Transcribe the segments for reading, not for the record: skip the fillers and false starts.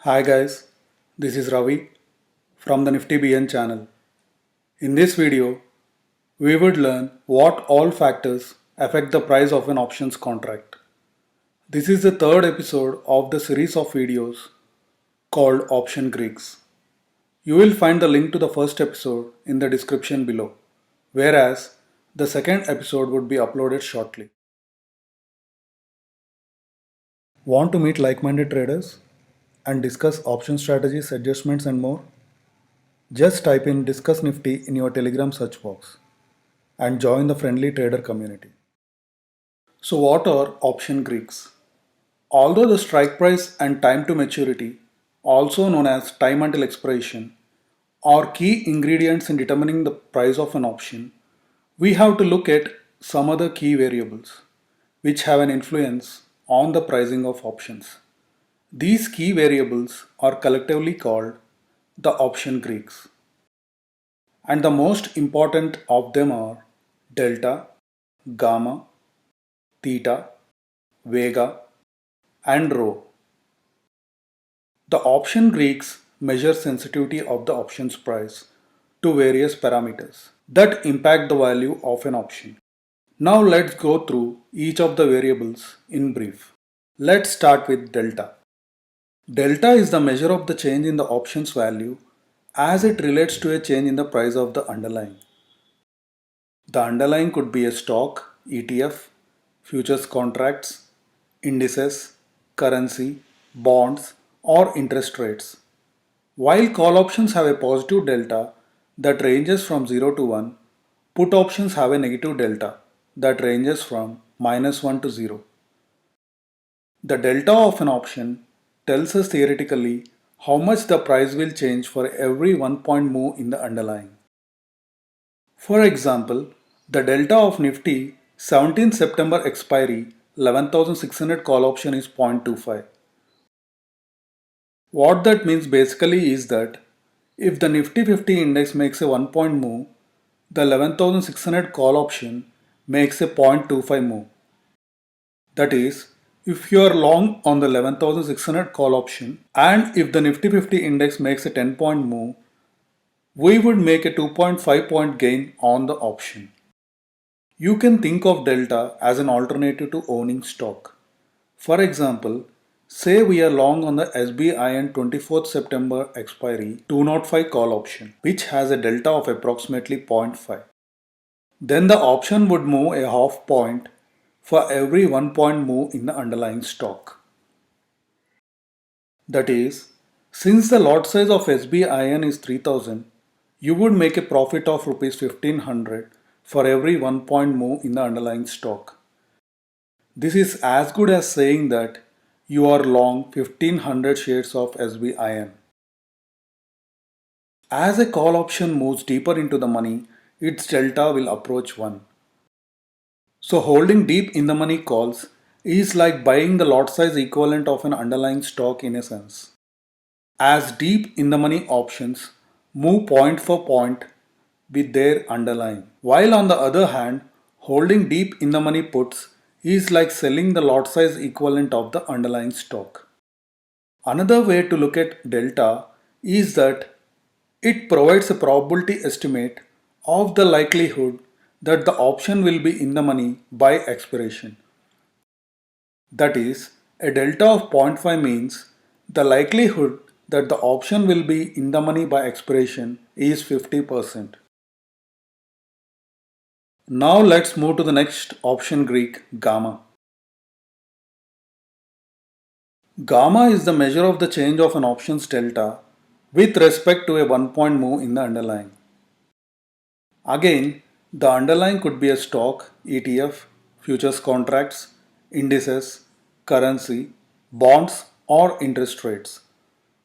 Hi guys, this is Ravi from the Nifty BN channel. In this video, we would learn what all factors affect the price of an options contract. This is the third episode of the series of videos called Option Greeks. You will find the link to the first episode in the description below, whereas the second episode would be uploaded shortly. Want to meet like-minded traders and discuss option strategies, adjustments and more? Just type in Discuss Nifty in your Telegram search box and join the friendly trader community. So, what are option Greeks? Although the strike price and time to maturity, also known as time until expiration, are key ingredients in determining the price of an option, we have to look at some other key variables which have an influence on the pricing of options. These key variables are collectively called the option Greeks, and the most important of them are delta, gamma, theta, vega, and rho. The option Greeks measure sensitivity of the options price to various parameters that impact the value of an option. Now let's go through each of the variables in brief. Let's start with delta. Delta is the measure of the change in the options value as it relates to a change in the price of the underlying. The underlying could be a stock, ETF, futures contracts, indices, currency, bonds, or interest rates. While call options have a positive delta that ranges from 0 to 1, put options have a negative delta that ranges from -1 to 0. The delta of an option tells us theoretically how much the price will change for every 1 point move in the underlying. For example, the delta of Nifty 17th September expiry 11,600 call option is 0.25. What that means basically is that if the Nifty 50 index makes a 1 point move, the 11,600 call option makes a 0.25 move. That is, if you are long on the 11,600 call option and if the Nifty 50 index makes a 10 point move, we would make a 2.5 point gain on the option. You can think of delta as an alternative to owning stock. For example, say we are long on the SBIN 24th September expiry 205 call option, which has a delta of approximately 0.5. Then the option would move a half point for every 1 point move in the underlying stock. That is, since the lot size of SBIN is 3000, you would make a profit of rupees 1500 for every 1 point move in the underlying stock. This is as good as saying that you are long 1500 shares of SBIN. As a call option moves deeper into the money, its delta will approach 1. So holding deep in the money calls is like buying the lot size equivalent of an underlying stock in a sense. As deep in the money options move point for point with their underlying. While on the other hand, holding deep in the money puts is like selling the lot size equivalent of the underlying stock. Another way to look at delta is that it provides a probability estimate of the likelihood that the option will be in the money by expiration. That is, a delta of zero point 0.5 means the likelihood that the option will be in the money by expiration is 50%. Now let's move to the next option Greek, gamma. Gamma is the measure of the change of an option's delta with respect to a 1 point move in the underlying. Again, the underlying could be a stock, ETF, futures contracts, indices, currency, bonds, or interest rates.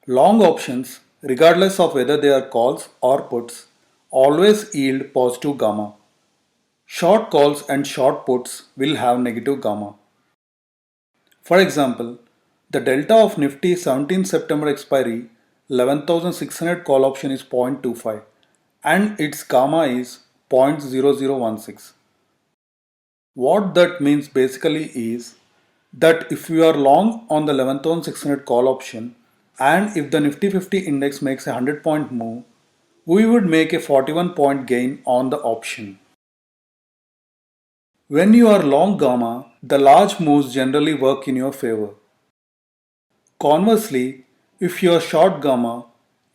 Long options, regardless of whether they are calls or puts, always yield positive gamma. Short calls and short puts will have negative gamma. For example, the delta of Nifty 17th September expiry 11,600 call option is 0.25 and its gamma is 0.0016. What that means basically is that if you are long on the 11,600 call option And if the Nifty 50 index makes a 100-point move, we would make a 41-point gain on the option. When you are long gamma, the large moves generally work in your favor. Conversely, if you are short gamma,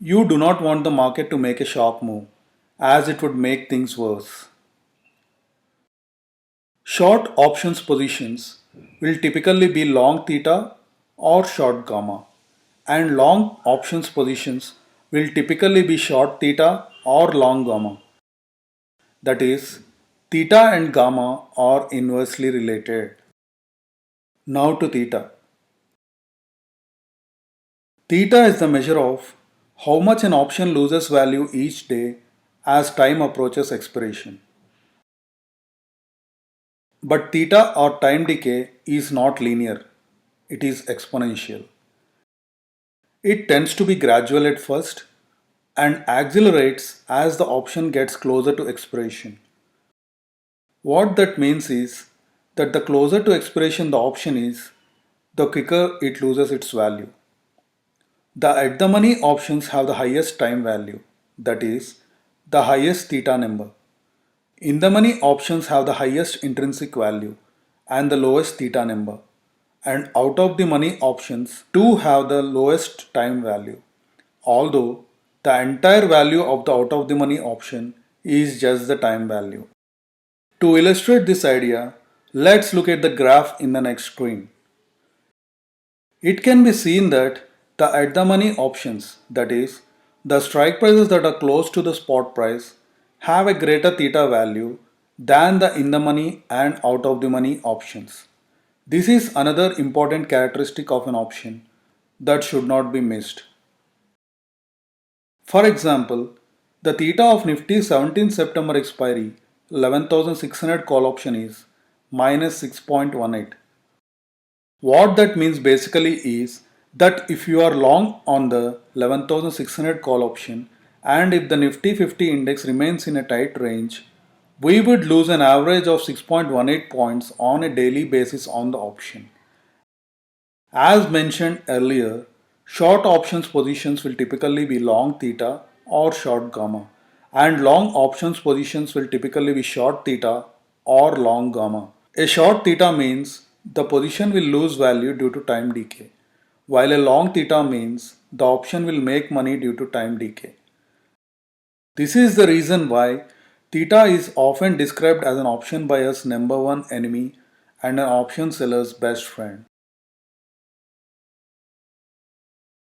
you do not want the market to make a sharp move, as it would make things worse. Short options positions will typically be long theta or short gamma, and long options positions will typically be short theta or long gamma. That is, theta and gamma are inversely related. Now to theta. Theta is the measure of how much an option loses value each day as time approaches expiration. But theta or time decay is not linear, it is exponential. It tends to be gradual at first and accelerates as the option gets closer to expiration. What that means is that the closer to expiration the option is, the quicker it loses its value. The at the money options have the highest time value, that is, the highest theta number. In the money options have the highest intrinsic value and the lowest theta number. And out of the money options too have the lowest time value. Although the entire value of the out of the money option is just the time value. To illustrate this idea, let's look at the graph in the next screen. It can be seen that the at the money options, that is, the strike prices that are close to the spot price, have a greater theta value than the in the money and out of the money options. This is another important characteristic of an option that should not be missed. For example, the theta of Nifty 17th September expiry 11,600 call option is minus 6.18. What that means basically is that if you are long on the 11,600 call option and if the Nifty 50 index remains in a tight range, we would lose an average of 6.18 points on a daily basis on the option. As mentioned earlier, short options positions will typically be long theta or short gamma, and long options positions will typically be short theta or long gamma. A short theta means the position will lose value due to time decay, while a long theta means the option will make money due to time decay. This is the reason why theta is often described as an option buyer's number one enemy and an option seller's best friend.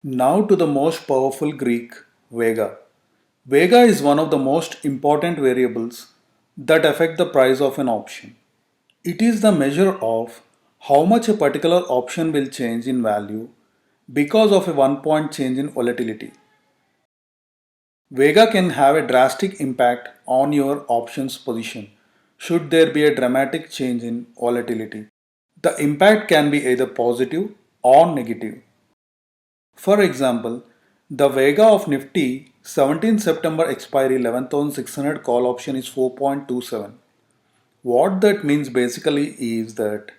Now to the most powerful Greek, Vega. Vega is one of the most important variables that affect the price of an option. It is the measure of how much a particular option will change in value because of a 1 point change in volatility. Vega can have a drastic impact on your options position should there be a dramatic change in volatility. The impact can be either positive or negative. For example, the Vega of Nifty 17 September expiry 11,600 call option is 4.27. What that means basically is that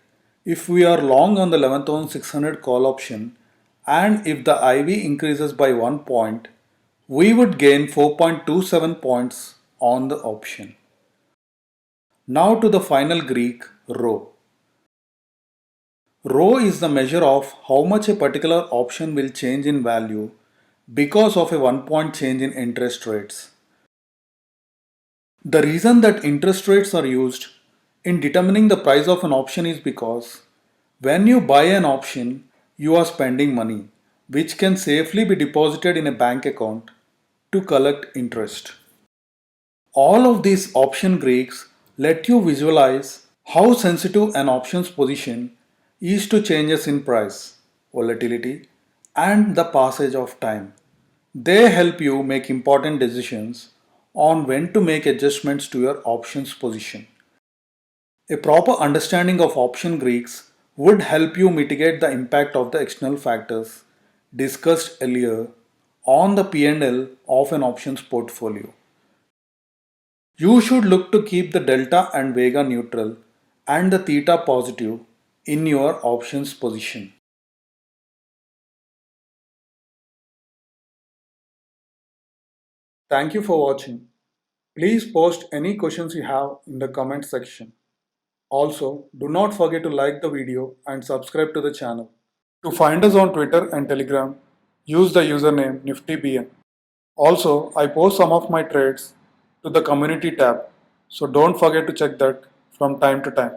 if we are long on the 11,600 call option and if the IV increases by 1 point, we would gain 4.27 points on the option. Now to the final Greek, rho. Rho is the measure of how much a particular option will change in value because of a 1 point change in interest rates. The reason that interest rates are used in determining the price of an option is because when you buy an option, you are spending money, which can safely be deposited in a bank account to collect interest. All of these option Greeks let you visualize how sensitive an options position is to changes in price, volatility, and the passage of time. They help you make important decisions on when to make adjustments to your options position. A proper understanding of option Greeks would help you mitigate the impact of the external factors discussed earlier on the P&L of an options portfolio. You should look to keep the delta and vega neutral and the theta positive in your options position. Thank you for watching. Please post any questions you have in the comment section. Also, do not forget to like the video and subscribe to the channel. To find us on Twitter and Telegram, use the username NiftyBN. Also, I post some of my trades to the community tab, so don't forget to check that from time to time.